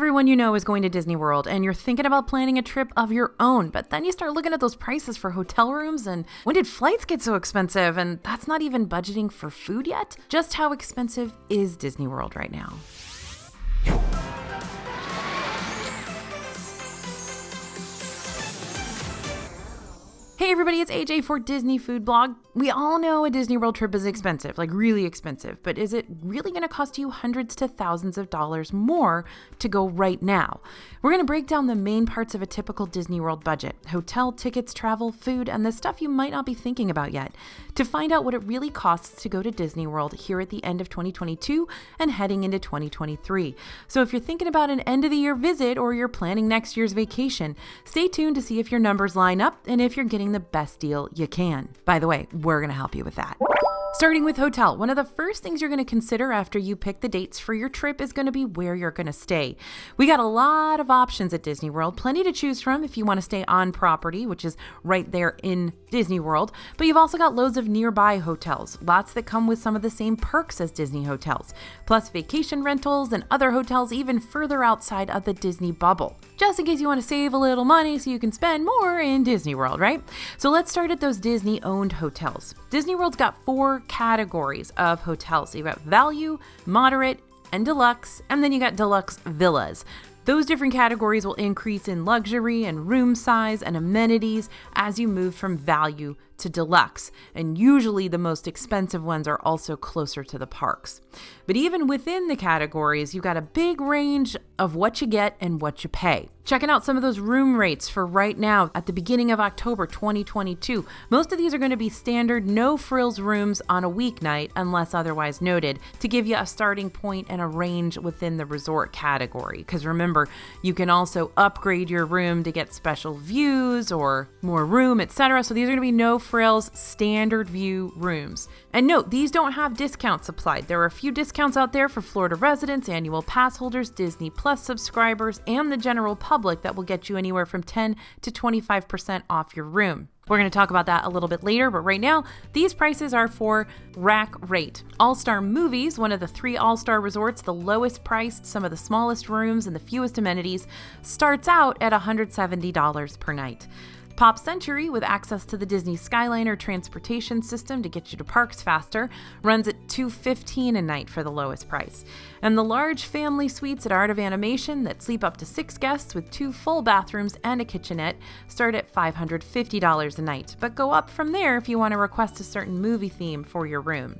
everyone you know is going to Disney World and you're thinking about planning a trip of your own, but then you start looking at those prices for hotel rooms and when did flights get so expensive? And that's not even budgeting for food yet. Just how expensive is Disney World right now? Hey everybody, it's AJ for Disney Food Blog. We all know a Disney World trip is expensive, like really expensive, but is it really going to cost you hundreds to thousands of dollars more to go right now? We're going to break down the main parts of a typical Disney World budget: hotel, tickets, travel, food, and the stuff you might not be thinking about yet, to find out what it really costs to go to Disney World here at the end of 2022 and heading into 2023. So if you're thinking about an end of the year visit or you're planning next year's vacation, stay tuned to see if your numbers line up and if you're getting the best deal you can. By the way, we're going to help you with that. Starting with hotel, one of the first things you're going to consider after you pick the dates for your trip is going to be where you're going to stay. We got a lot of options at Disney World, plenty to choose from if you want to stay on property, which is right there in Disney World, but you've also got loads of nearby hotels, lots that come with some of the same perks as Disney hotels, plus vacation rentals and other hotels even further outside of the Disney bubble, just in case you want to save a little money so you can spend more in Disney World, right? So let's start at those Disney-owned hotels. Disney World's got 4 categories of hotels. So you've got value, moderate, and deluxe, and then you got deluxe villas. Those different categories will increase in luxury and room size and amenities as you move from value to deluxe, and usually the most expensive ones are also closer to the parks. But even within the categories, you've got a big range of what you get and what you pay. Checking out some of those room rates for right now at the beginning of October 2022. Most of these are going to be standard no frills rooms on a weeknight unless otherwise noted, to give you a starting point and a range within the resort category. Because remember, you can also upgrade your room to get special views or more room, etc. So these are going to be no frills standard view rooms. And note, these don't have discounts applied. There are a few discounts out there for Florida residents, annual pass holders, Disney Plus subscribers, and the general public that will get you anywhere from 10 to 25% off your room. We're going to talk about that a little bit later, but right now, these prices are for rack rate. All-Star Movies, one of the 3 All-Star resorts, the lowest priced, some of the smallest rooms, and the fewest amenities, starts out at $170 per night. Pop Century, with access to the Disney Skyliner transportation system to get you to parks faster, runs at $215 a night for the lowest price. And the large family suites at Art of Animation that sleep up to 6 guests with 2 full bathrooms and a kitchenette start at $550 a night, but go up from there if you want to request a certain movie theme for your room.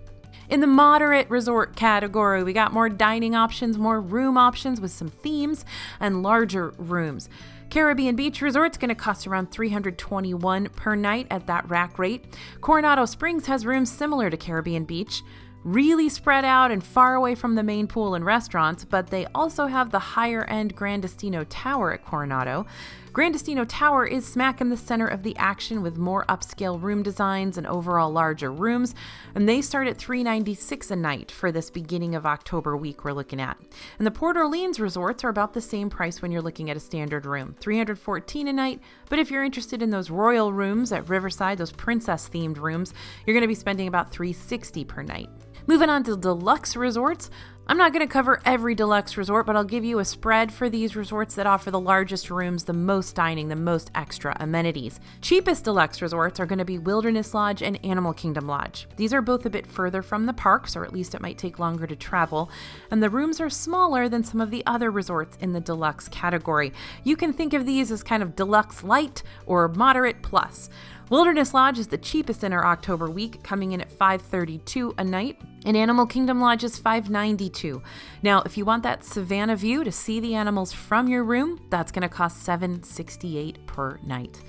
In the moderate resort category, we got more dining options, more room options with some themes, and larger rooms. Caribbean Beach Resort's going to cost around $321 per night at that rack rate. Coronado Springs has rooms similar to Caribbean Beach, really spread out and far away from the main pool and restaurants, but they also have the higher-end Gran Destino Tower at Coronado. Gran Destino Tower is smack in the center of the action with more upscale room designs and overall larger rooms, and they start at $396 a night for this beginning of October week we're looking at. And the Port Orleans resorts are about the same price when you're looking at a standard room, $314 a night, but if you're interested in those royal rooms at Riverside, those princess-themed rooms, you're going to be spending about $360 per night. Moving on to deluxe resorts, I'm not going to cover every deluxe resort, but I'll give you a spread for these resorts that offer the largest rooms, the most dining, the most extra amenities. Cheapest deluxe resorts are going to be Wilderness Lodge and Animal Kingdom Lodge. These are both a bit further from the parks, or at least it might take longer to travel, and the rooms are smaller than some of the other resorts in the deluxe category. You can think of these as kind of deluxe light or moderate plus. Wilderness Lodge is the cheapest in our October week, coming in at $532 a night, and Animal Kingdom Lodge is $592. Now, if you want that Savannah view to see the animals from your room, that's going to cost $768 per night.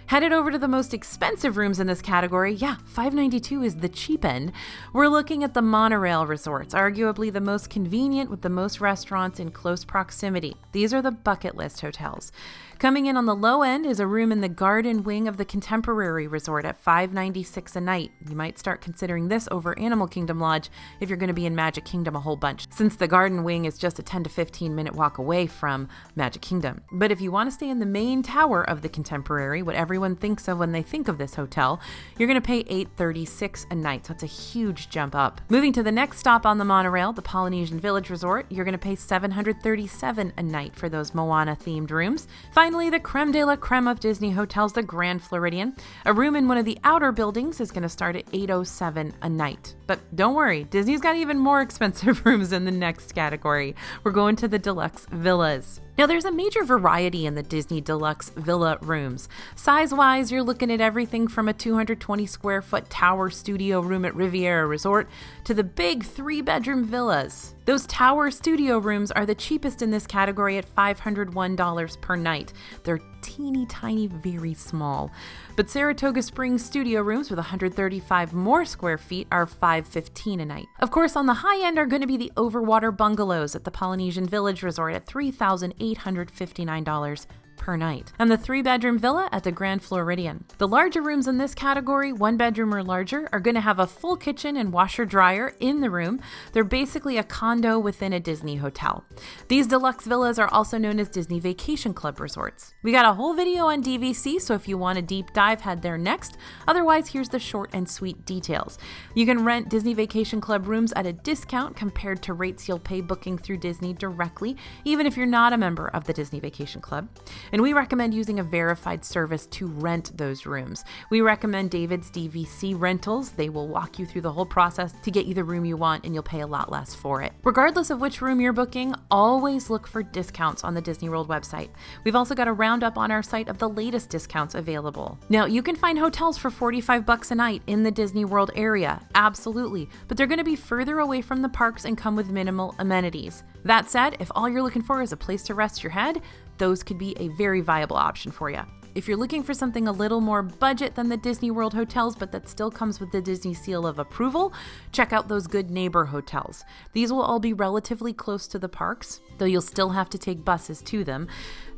Headed over to the most expensive rooms in this category, yeah, $592 is the cheap end. We're looking at the monorail resorts, arguably the most convenient with the most restaurants in close proximity. These are the bucket list hotels. Coming in on the low end is a room in the garden wing of the Contemporary Resort at $596 a night. You might start considering this over Animal Kingdom Lodge if you're going to be in Magic Kingdom a whole bunch, since the garden wing is just a 10 to 15 minute walk away from Magic Kingdom. But if you want to stay in the main tower of the Contemporary, what everyone everyone thinks of when they think of this hotel. You're going to pay $836 a night, so it's a huge jump up. Moving to the next stop on the monorail, the Polynesian Village Resort, you're going to pay $737 a night for those Moana-themed rooms. Finally, the creme de la creme of Disney hotels, the Grand Floridian. A room in one of the outer buildings is going to start at $807 a night. But don't worry, Disney's got even more expensive rooms in the next category. We're going to the deluxe villas. Now, there's a major variety in the Disney Deluxe Villa rooms. Size-wise, you're looking at everything from a 220 square foot tower studio room at Riviera Resort to the big 3-bedroom villas. Those tower studio rooms are the cheapest in this category at $501 per night. They're teeny tiny, very small. But Saratoga Springs studio rooms with 135 more square feet are $515 a night. Of course, on the high end are going to be the overwater bungalows at the Polynesian Village Resort at $3,859 per night, and the 3-bedroom villa at the Grand Floridian. The larger rooms in this category, 1-bedroom or larger, are going to have a full kitchen and washer dryer in the room. They're basically a condo within a Disney hotel. These deluxe villas are also known as Disney Vacation Club resorts. We got a whole video on DVC, so if you want a deep dive, head there next. Otherwise, here's the short and sweet details. You can rent Disney Vacation Club rooms at a discount compared to rates you'll pay booking through Disney directly, even if you're not a member of the Disney Vacation Club. And we recommend using a verified service to rent those rooms. We recommend David's DVC Rentals. They will walk you through the whole process to get you the room you want, and you'll pay a lot less for it. Regardless of which room you're booking, always look for discounts on the Disney World website. We've also got a roundup on our site of the latest discounts available. Now, you can find hotels for $45 a night in the Disney World area, absolutely, but they're going to be further away from the parks and come with minimal amenities. That said, if all you're looking for is a place to rest your head, those could be a very viable option for you. If you're looking for something a little more budget than the Disney World hotels, but that still comes with the Disney seal of approval, check out those Good Neighbor hotels. These will all be relatively close to the parks, though you'll still have to take buses to them.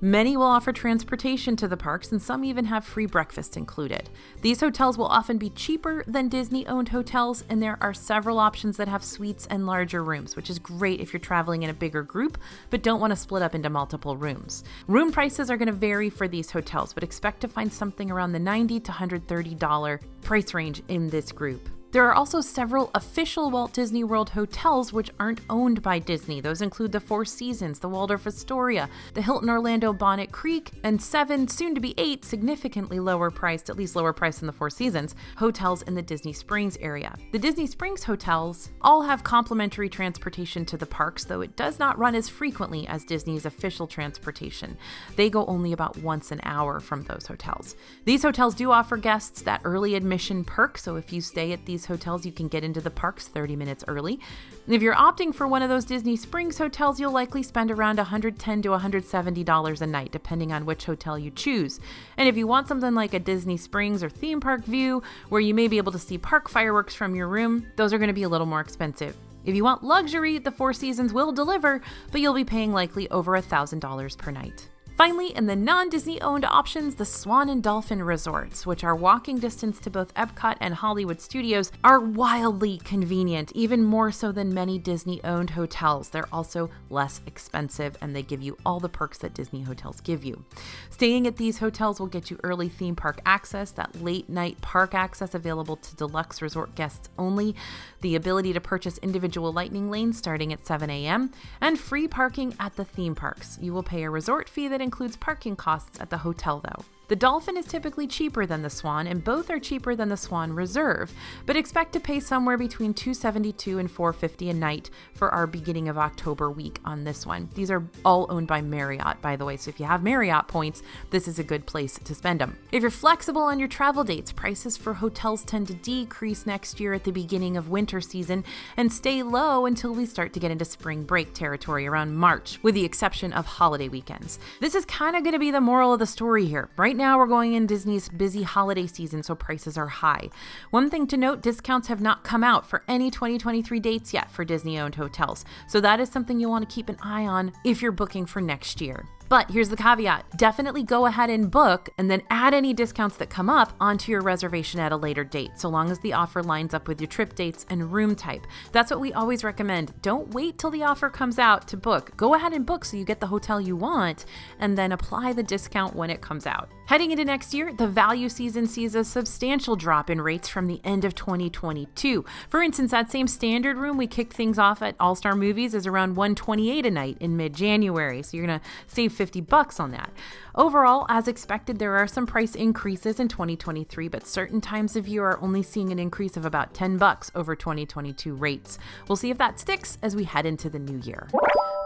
Many will offer transportation to the parks, and some even have free breakfast included. These hotels will often be cheaper than Disney-owned hotels, and there are several options that have suites and larger rooms, which is great if you're traveling in a bigger group, but don't want to split up into multiple rooms. Room prices are going to vary for these hotels, but expect to find something around the $90 to $130 price range in this group. There are also several official Walt Disney World hotels which aren't owned by Disney. Those include the Four Seasons, the Waldorf Astoria, the Hilton Orlando Bonnet Creek, and 7, soon to be 8, significantly lower priced, at least lower priced than the Four Seasons, hotels in the Disney Springs area. The Disney Springs hotels all have complimentary transportation to the parks, though it does not run as frequently as Disney's official transportation. They go only about once an hour from those hotels. These hotels do offer guests that early admission perk, so if you stay at these hotels, you can get into the parks 30 minutes early. If you're opting for one of those Disney Springs hotels, you'll likely spend around $110 to $170 a night, depending on which hotel you choose. And if you want something like a Disney Springs or theme park view, where you may be able to see park fireworks from your room, those are going to be a little more expensive. If you want luxury, the Four Seasons will deliver, but you'll be paying likely over $1,000 per night. Finally, in the non-Disney owned options, the Swan and Dolphin resorts, which are walking distance to both Epcot and Hollywood Studios, are wildly convenient, even more so than many Disney owned hotels. They're also less expensive, and they give you all the perks that Disney hotels give you. Staying at these hotels will get you early theme park access, that late night park access available to deluxe resort guests only, the ability to purchase individual lightning lanes starting at 7 a.m., and free parking at the theme parks. You will pay a resort fee that includes parking costs at the hotel, though. The Dolphin is typically cheaper than the Swan, and both are cheaper than the Swan Reserve, but expect to pay somewhere between $272 and $450 a night for our beginning of October week on this one. These are all owned by Marriott, by the way, so if you have Marriott points, this is a good place to spend them. If you're flexible on your travel dates, prices for hotels tend to decrease next year at the beginning of winter season and stay low until we start to get into spring break territory around March, with the exception of holiday weekends. This is kind of going to be the moral of the story here. Right now, we're going in Disney's busy holiday season, so prices are high. One thing to note, discounts have not come out for any 2023 dates yet for Disney-owned hotels, so that is something you'll want to keep an eye on if you're booking for next year. But here's the caveat. Definitely go ahead and book and then add any discounts that come up onto your reservation at a later date, so long as the offer lines up with your trip dates and room type. That's what we always recommend. Don't wait till the offer comes out to book. Go ahead and book so you get the hotel you want, and then apply the discount when it comes out. Heading into next year, the value season sees a substantial drop in rates from the end of 2022. For instance, that same standard room we kicked things off at All-Star Movies is around $128 a night in mid-January, so you're going to save $50 on that. Overall, as expected, there are some price increases in 2023, but certain times of year are only seeing an increase of about $10 over 2022 rates. We'll see if that sticks as we head into the new year.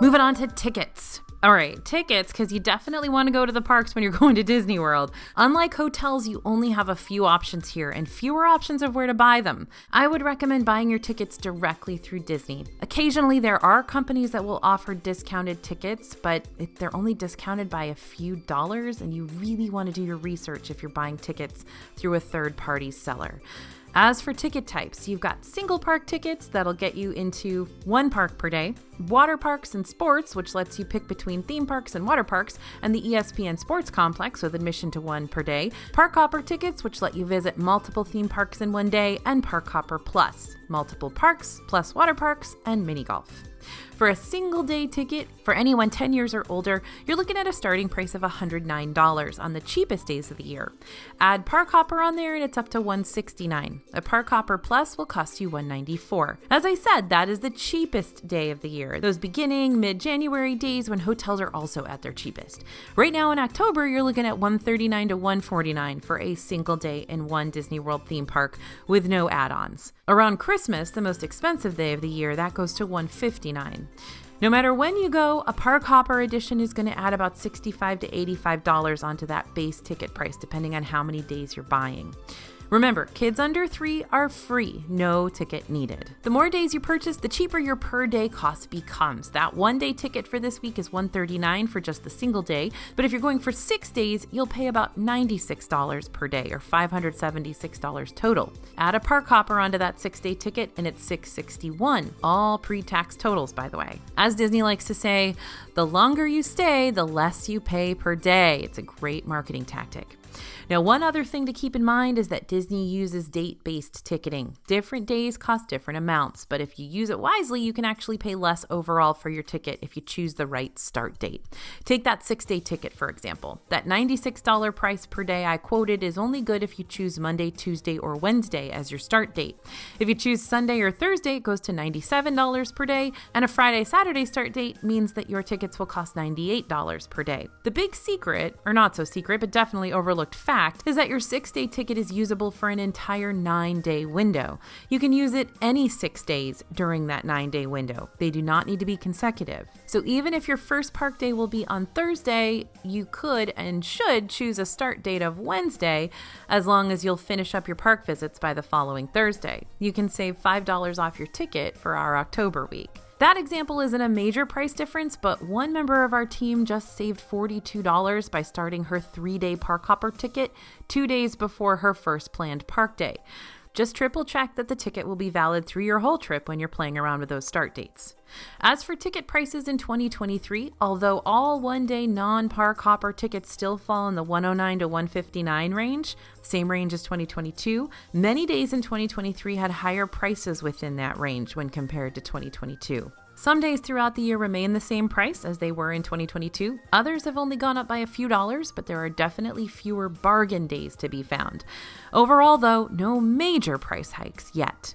Moving on to tickets. All right, tickets, because you definitely want to go to the parks when you're going to Disney World. Unlike hotels, you only have a few options here and fewer options of where to buy them. I would recommend buying your tickets directly through Disney. Occasionally, there are companies that will offer discounted tickets, but they're only discounted by a few dollars, and you really want to do your research if you're buying tickets through a third-party seller. As for ticket types, you've got single park tickets that'll get you into one park per day, water parks and sports, which lets you pick between theme parks and water parks, and the ESPN Sports Complex with admission to one per day, park hopper tickets, which let you visit multiple theme parks in one day, and park hopper plus, multiple parks plus water parks and mini golf. For a single day ticket for anyone 10 years or older, you're looking at a starting price of $109 on the cheapest days of the year. Add Park Hopper on there and it's up to $169. A Park Hopper Plus will cost you $194. As I said, that is the cheapest day of the year. Those beginning mid-January days when hotels are also at their cheapest. Right now in October, you're looking at $139 to $149 for a single day in one Disney World theme park with no add-ons. Around Christmas, the most expensive day of the year, that goes to $159. No matter when you go, a Park Hopper edition is going to add about $65 to $85 onto that base ticket price, depending on how many days you're buying. Remember, kids under 3 are free, no ticket needed. The more days you purchase, the cheaper your per day cost becomes. That one-day ticket for this week is $139 for just the single day, but if you're going for 6 days, you'll pay about $96 per day, or $576 total. Add a Park Hopper onto that 6-day ticket, and it's $661, all pre-tax totals, by the way. As Disney likes to say, the longer you stay, the less you pay per day. It's a great marketing tactic. Now, one other thing to keep in mind is that Disney uses date-based ticketing. Different days cost different amounts, but if you use it wisely, you can actually pay less overall for your ticket if you choose the right start date. Take that 6-day ticket, for example. That $96 price per day I quoted is only good if you choose Monday, Tuesday, or Wednesday as your start date. If you choose Sunday or Thursday, it goes to $97 per day, and a Friday, Saturday start date means that your tickets will cost $98 per day. The big secret, or not so secret, but definitely overlooked fact, is that your 6-day ticket is usable for an entire 9-day window. You can use it any 6 days during that 9-day window. They do not need to be consecutive. So even if your first park day will be on Thursday, you could and should choose a start date of Wednesday, as long as you'll finish up your park visits by the following Thursday. You can save $5 off your ticket for our October week. That example isn't a major price difference, but one member of our team just saved $42 by starting her 3-day Park Hopper ticket 2 days before her first planned park day. Just triple check that the ticket will be valid through your whole trip when you're playing around with those start dates. As for ticket prices in 2023, although all one-day non-Park Hopper tickets still fall in the $109 to $159 range, same range as 2022, many days in 2023 had higher prices within that range when compared to 2022. Some days throughout the year remain the same price as they were in 2022. Others have only gone up by a few dollars, but there are definitely fewer bargain days to be found. Overall, though, no major price hikes yet.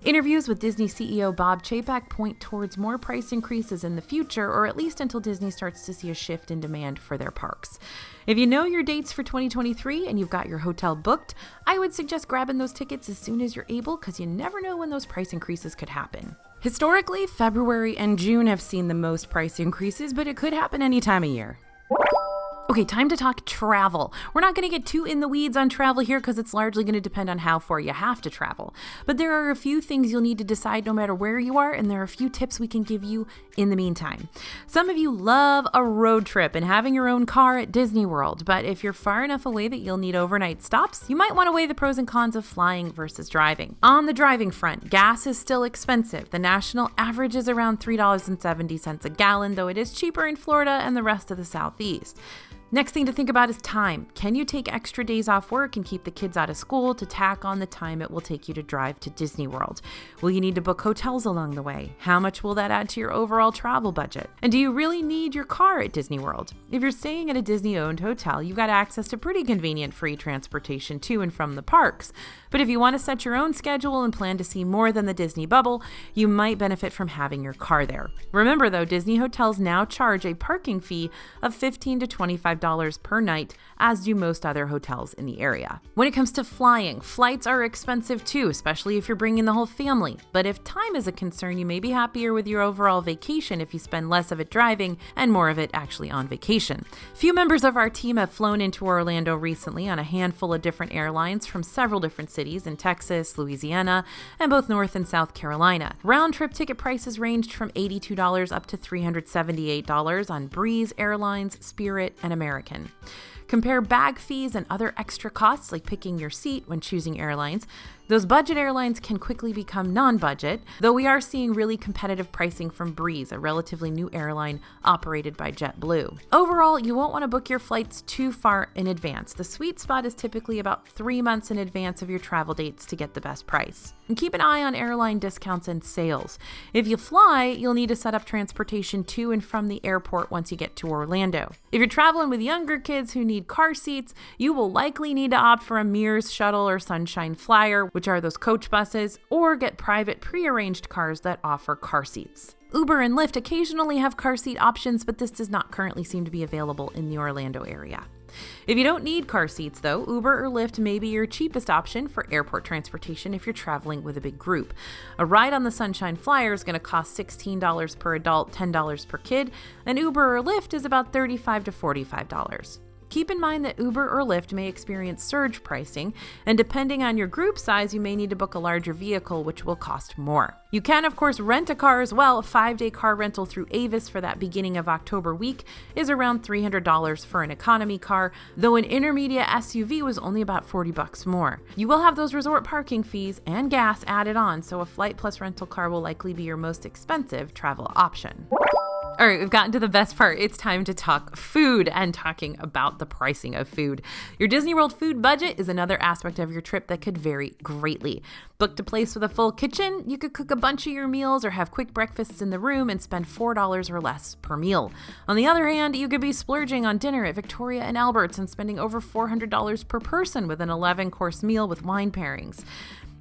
Interviews with Disney CEO Bob Chapek point towards more price increases in the future, or at least until Disney starts to see a shift in demand for their parks. If you know your dates for 2023 and you've got your hotel booked, I would suggest grabbing those tickets as soon as you're able, because you never know when those price increases could happen. Historically, February and June have seen the most price increases, but it could happen any time of year. Okay, time to talk travel. We're not going to get too in the weeds on travel here because it's largely going to depend on how far you have to travel. But there are a few things you'll need to decide no matter where you are, and there are a few tips we can give you in the meantime. Some of you love a road trip and having your own car at Disney World, but if you're far enough away that you'll need overnight stops, you might want to weigh the pros and cons of flying versus driving. On the driving front, gas is still expensive. The national average is around $3.70 a gallon, though it is cheaper in Florida and the rest of the Southeast. Next thing to think about is time. Can you take extra days off work and keep the kids out of school to tack on the time it will take you to drive to Disney World? Will you need to book hotels along the way? How much will that add to your overall travel budget? And do you really need your car at Disney World? If you're staying at a Disney-owned hotel, you've got access to pretty convenient free transportation to and from the parks. But if you want to set your own schedule and plan to see more than the Disney bubble, you might benefit from having your car there. Remember though, Disney hotels now charge a parking fee of $15 to $25 per night, as do most other hotels in the area. When it comes to flying, flights are expensive too, especially if you're bringing the whole family. But if time is a concern, you may be happier with your overall vacation if you spend less of it driving and more of it actually on vacation. Few members of our team have flown into Orlando recently on a handful of different airlines from several different cities in Texas, Louisiana, and both North and South Carolina. Round-trip ticket prices ranged from $82 up to $378 on Breeze Airlines, Spirit, and American. Compare bag fees and other extra costs like picking your seat when choosing airlines. Those budget airlines can quickly become non-budget, though we are seeing really competitive pricing from Breeze, a relatively new airline operated by JetBlue. Overall, you won't want to book your flights too far in advance. The sweet spot is typically about 3 months in advance of your travel dates to get the best price. And keep an eye on airline discounts and sales. If you fly, you'll need to set up transportation to and from the airport once you get to Orlando. If you're traveling with younger kids who need car seats, you will likely need to opt for a Mears Shuttle or Sunshine Flyer, which are those coach buses, or get private pre-arranged cars that offer car seats. Uber and Lyft occasionally have car seat options, but this does not currently seem to be available in the Orlando area. If you don't need car seats though, Uber or Lyft may be your cheapest option for airport transportation if you're traveling with a big group. A ride on the Sunshine Flyer is going to cost $16 per adult, $10 per kid, and Uber or Lyft is about $35 to $45. Keep in mind that Uber or Lyft may experience surge pricing, and depending on your group size, you may need to book a larger vehicle, which will cost more. You can, of course, rent a car as well. A 5-day car rental through Avis for that beginning of October week is around $300 for an economy car, though an intermediate SUV was only about $40 more. You will have those resort parking fees and gas added on, so a flight plus rental car will likely be your most expensive travel option. All right, we've gotten to the best part. It's time to talk food and talking about the pricing of food. Your Disney World food budget is another aspect of your trip that could vary greatly. Booked a place with a full kitchen, you could cook a bunch of your meals or have quick breakfasts in the room and spend $4 or less per meal. On the other hand, you could be splurging on dinner at Victoria and Albert's and spending over $400 per person with an 11-course meal with wine pairings.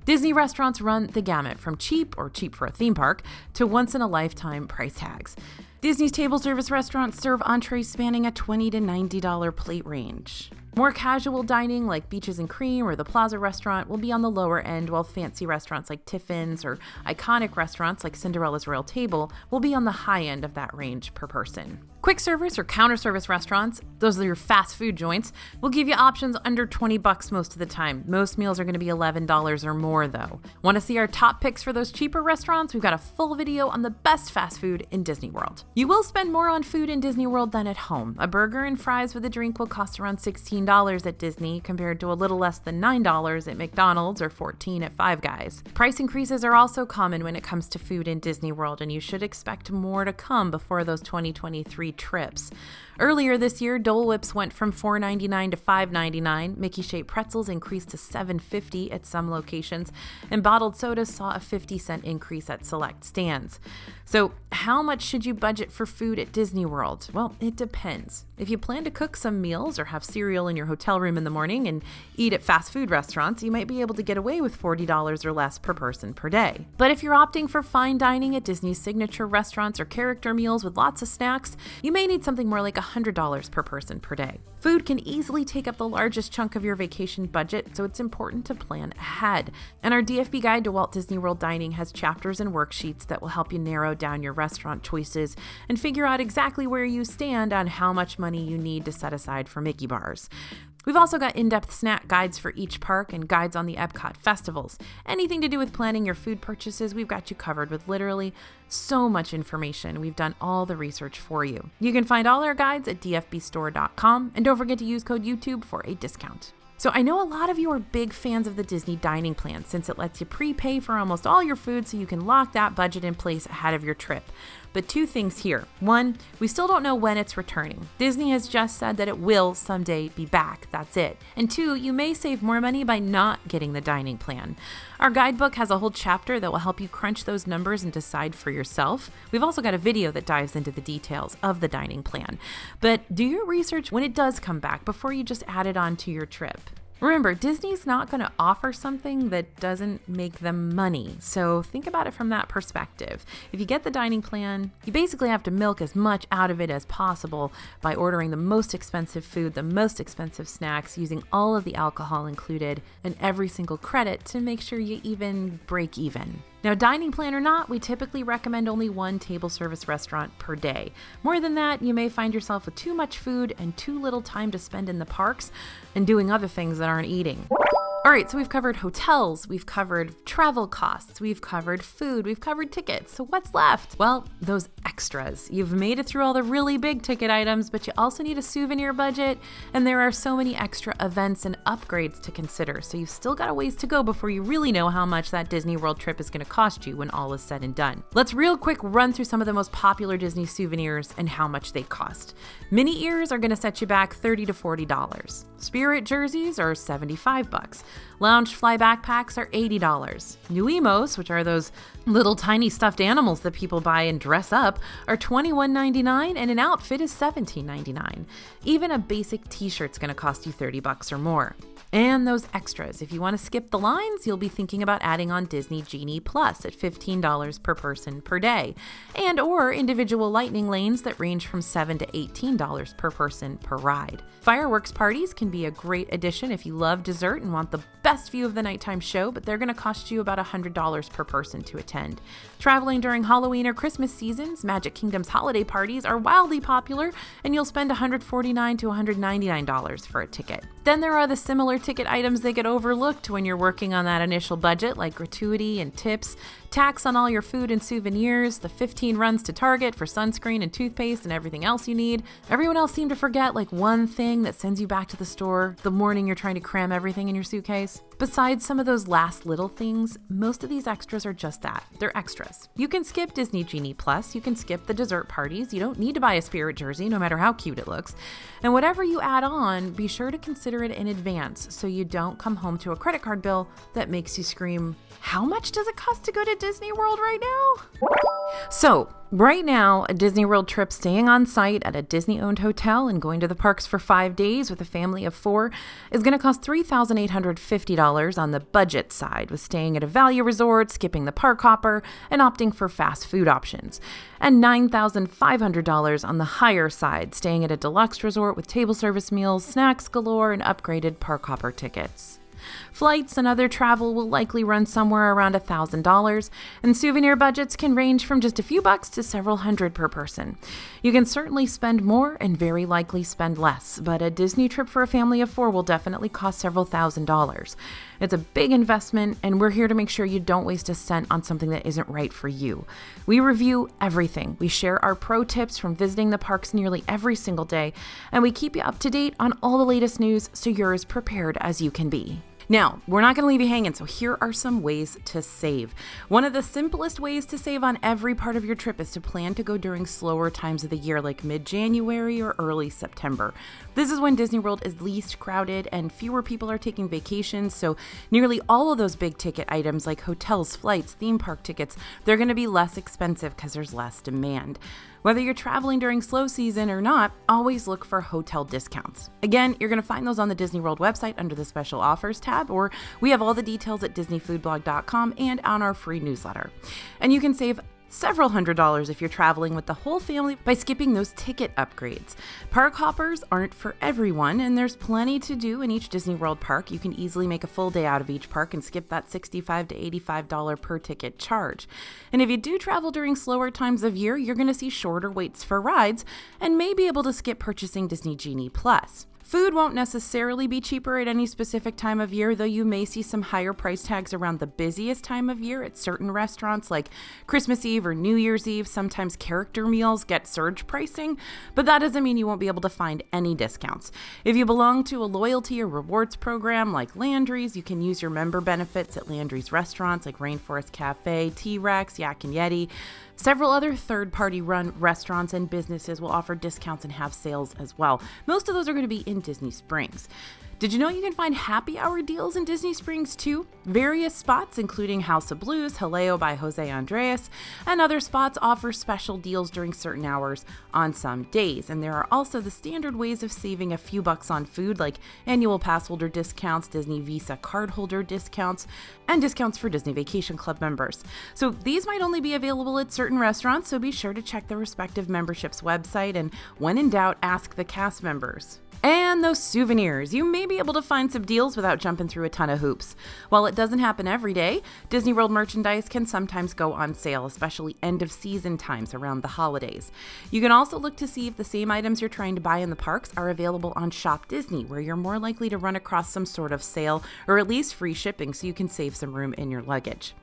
Disney restaurants run the gamut from cheap, or cheap for a theme park, to once-in-a-lifetime price tags. Disney's table service restaurants serve entrees spanning a $20 to $90 plate range. More casual dining like Beaches and Cream or the Plaza restaurant will be on the lower end, while fancy restaurants like Tiffin's or iconic restaurants like Cinderella's Royal Table will be on the high end of that range per person. Quick service or counter service restaurants, those are your fast food joints, will give you options under $20 most of the time. Most meals are going to be $11 or more though. Want to see our top picks for those cheaper restaurants? We've got a full video on the best fast food in Disney World. You will spend more on food in Disney World than at home. A burger and fries with a drink will cost around $16 at Disney compared to a little less than $9 at McDonald's or $14 at Five Guys. Price increases are also common when it comes to food in Disney World, and you should expect more to come before those 2023 trips. Earlier this year, Dole Whips went from $4.99 to $5.99. Mickey-shaped pretzels increased to $7.50 at some locations, and bottled sodas saw a 50-cent increase at select stands. So, how much should you budget for food at Disney World? Well, it depends. If you plan to cook some meals or have cereal in your hotel room in the morning and eat at fast food restaurants, you might be able to get away with $40 or less per person per day. But if you're opting for fine dining at Disney's signature restaurants or character meals with lots of snacks, you may need something more like $100 per person per day. Food can easily take up the largest chunk of your vacation budget, so it's important to plan ahead. And our DFB Guide to Walt Disney World Dining has chapters and worksheets that will help you narrow down your restaurant choices and figure out exactly where you stand on how much money you need to set aside for Mickey bars. We've also got in-depth snack guides for each park and guides on the Epcot festivals. Anything to do with planning your food purchases, we've got you covered with literally so much information. We've done all the research for you. You can find all our guides at dfbstore.com, and don't forget to use code YouTube for a discount. So I know a lot of you are big fans of the Disney dining plan since it lets you prepay for almost all your food so you can lock that budget in place ahead of your trip. But two things here. One, we still don't know when it's returning. Disney has just said that it will someday be back. That's it. And two, you may save more money by not getting the dining plan. Our guidebook has a whole chapter that will help you crunch those numbers and decide for yourself. We've also got a video that dives into the details of the dining plan. But do your research when it does come back before you just add it on to your trip. Remember, Disney's not going to offer something that doesn't make them money, so think about it from that perspective. If you get the dining plan, you basically have to milk as much out of it as possible by ordering the most expensive food, the most expensive snacks, using all of the alcohol included, and every single credit to make sure you even break even. Now, dining plan or not, we typically recommend only one table service restaurant per day. More than that, you may find yourself with too much food and too little time to spend in the parks and doing other things that aren't eating. All right, so we've covered hotels, we've covered travel costs, we've covered food, we've covered tickets. So what's left? Well, those extras. You've made it through all the really big ticket items, but you also need a souvenir budget, and there are so many extra events and upgrades to consider. So you've still got a ways to go before you really know how much that Disney World trip is going to cost you when all is said and done. Let's real quick run through some of the most popular Disney souvenirs and how much they cost. Mini ears are going to set you back $30 to $40. Spirit jerseys are $75. Lounge fly backpacks are $80. Nuimos, which are those little tiny stuffed animals that people buy and dress up, are $21.99, and an outfit is $17.99. Even a basic t-shirt's going to cost you $30 or more. And those extras. If you want to skip the lines, you'll be thinking about adding on Disney Genie Plus at $15 per person per day, and or individual lightning lanes that range from $7 to $18 per person per ride. Fireworks parties can be a great addition if you love dessert and want the best view of the nighttime show, but they're going to cost you about $100 per person to attend. Traveling during Halloween or Christmas seasons, Magic Kingdom's holiday parties are wildly popular, and you'll spend $149 to $199 for a ticket. Then there are the similar ticket items that get overlooked when you're working on that initial budget, like gratuity and tips, tax on all your food and souvenirs, the 15 runs to Target for sunscreen and toothpaste and everything else you need. Everyone else seemed to forget like one thing that sends you back to the store the morning you're trying to cram everything in your suitcase. Besides some of those last little things, most of these extras are just that. They're extras. You can skip Disney Genie Plus, you can skip the dessert parties, you don't need to buy a Spirit jersey no matter how cute it looks. And whatever you add on, be sure to consider it in advance so you don't come home to a credit card bill that makes you scream, how much does it cost to go to Disney World right now? So, right now, a Disney World trip staying on site at a Disney-owned hotel and going to the parks for 5 days with a family of 4 is going to cost $3,850 on the budget side, with staying at a value resort, skipping the park hopper, and opting for fast food options. And $9,500 on the higher side, staying at a deluxe resort with table service meals, snacks galore, and upgraded park hopper tickets. Flights and other travel will likely run somewhere around $1,000, and souvenir budgets can range from just a few bucks to several hundred per person. You can certainly spend more and very likely spend less, but a Disney trip for a family of 4 will definitely cost several $1,000s. It's a big investment, and we're here to make sure you don't waste a cent on something that isn't right for you. We review everything. We share our pro tips from visiting the parks nearly every single day, and we keep you up to date on all the latest news so you're as prepared as you can be. Now, we're not going to leave you hanging, so here are some ways to save. One of the simplest ways to save on every part of your trip is to plan to go during slower times of the year, like mid-January or early September. This is when Disney World is least crowded and fewer people are taking vacations, so nearly all of those big ticket items like hotels, flights, theme park tickets, they're going to be less expensive because there's less demand. Whether you're traveling during slow season or not, always look for hotel discounts. Again, you're going to find those on the Disney World website under the special offers tab, or we have all the details at disneyfoodblog.com and on our free newsletter. And you can save several $100s if you're traveling with the whole family by skipping those ticket upgrades. Park hoppers aren't for everyone, and there's plenty to do in each Disney World park. You can easily make a full day out of each park and skip that $65 to $85 per ticket charge. And if you do travel during slower times of year, you're going to see shorter waits for rides and may be able to skip purchasing Disney Genie Plus. Food won't necessarily be cheaper at any specific time of year, though you may see some higher price tags around the busiest time of year at certain restaurants like Christmas Eve or New Year's Eve. Sometimes character meals get surge pricing, but that doesn't mean you won't be able to find any discounts. If you belong to a loyalty or rewards program like Landry's, you can use your member benefits at Landry's restaurants like Rainforest Cafe, T-Rex, Yak and Yeti. Several other third-party run restaurants and businesses will offer discounts and have sales as well. Most of those are going to be in Disney Springs. Did you know you can find happy hour deals in Disney Springs too? Various spots, including House of Blues, Jaleo by Jose Andres, and other spots offer special deals during certain hours on some days. And there are also the standard ways of saving a few bucks on food, like annual pass holder discounts, Disney Visa card holder discounts, and discounts for Disney Vacation Club members. So these might only be available at certain restaurants, so be sure to check the respective membership's website, and when in doubt, ask the cast members. And those souvenirs. You may be able to find some deals without jumping through a ton of hoops. While it doesn't happen every day, Disney World merchandise can sometimes go on sale, especially end of season times around the holidays. You can also look to see if the same items you're trying to buy in the parks are available on Shop Disney, where you're more likely to run across some sort of sale or at least free shipping so you can save some room in your luggage.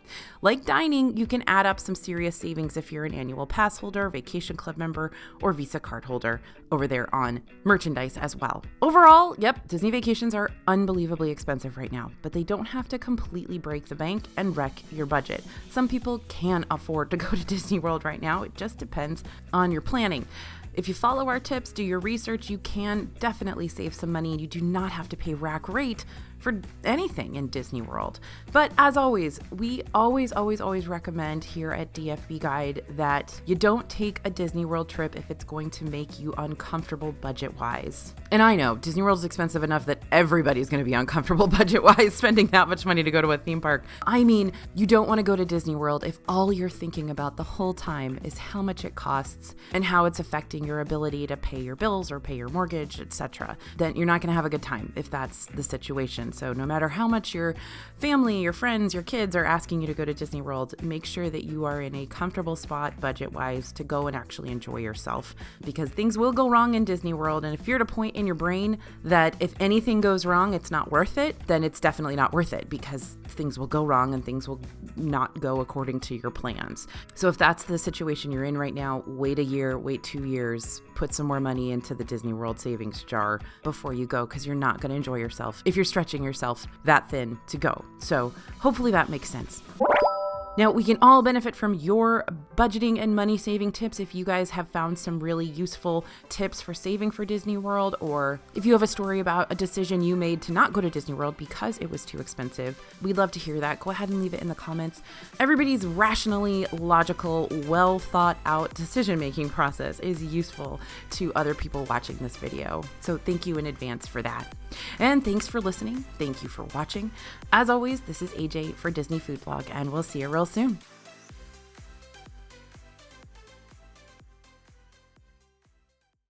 Like dining, you can add up some serious savings if you're an annual pass holder, vacation club member, or Visa card holder over there on merchandise as well. Overall, yep, Disney vacations are unbelievably expensive right now, but they don't have to completely break the bank and wreck your budget. Some people can afford to go to Disney World right now. It just depends on your planning. If you follow our tips, do your research, you can definitely save some money, and you do not have to pay rack rate for anything in Disney World. But as always, we always recommend here at DFB Guide that you don't take a Disney World trip if it's going to make you uncomfortable budget-wise. And I know Disney World is expensive enough that everybody's going to be uncomfortable budget-wise spending that much money to go to a theme park. I mean, you don't want to go to Disney World if all you're thinking about the whole time is how much it costs and how it's affecting your ability to pay your bills or pay your mortgage, etc. Then you're not going to have a good time if that's the situation. So no matter how much your family, your friends, your kids are asking you to go to Disney World, make sure that you are in a comfortable spot budget-wise to go and actually enjoy yourself, because things will go wrong in Disney World. And if you're at a point in your brain that if anything goes wrong, it's not worth it, then it's definitely not worth it, because things will go wrong and things will not go according to your plans. So if that's the situation you're in right now, wait a year, wait 2 years, put some more money into the Disney World savings jar before you go, because you're not going to enjoy yourself if you're stretching yourself that thin to go. So hopefully that makes sense. Now, we can all benefit from your budgeting and money saving tips if you guys have found some really useful tips for saving for Disney World, or if you have a story about a decision you made to not go to Disney World because it was too expensive. We'd love to hear that. Go ahead and leave it in the comments. Everybody's rationally logical, well thought out decision-making process is useful to other people watching this video. So thank you in advance for that. And thanks for listening. Thank you for watching. As always, this is AJ for Disney Food Blog, and we'll see you real soon.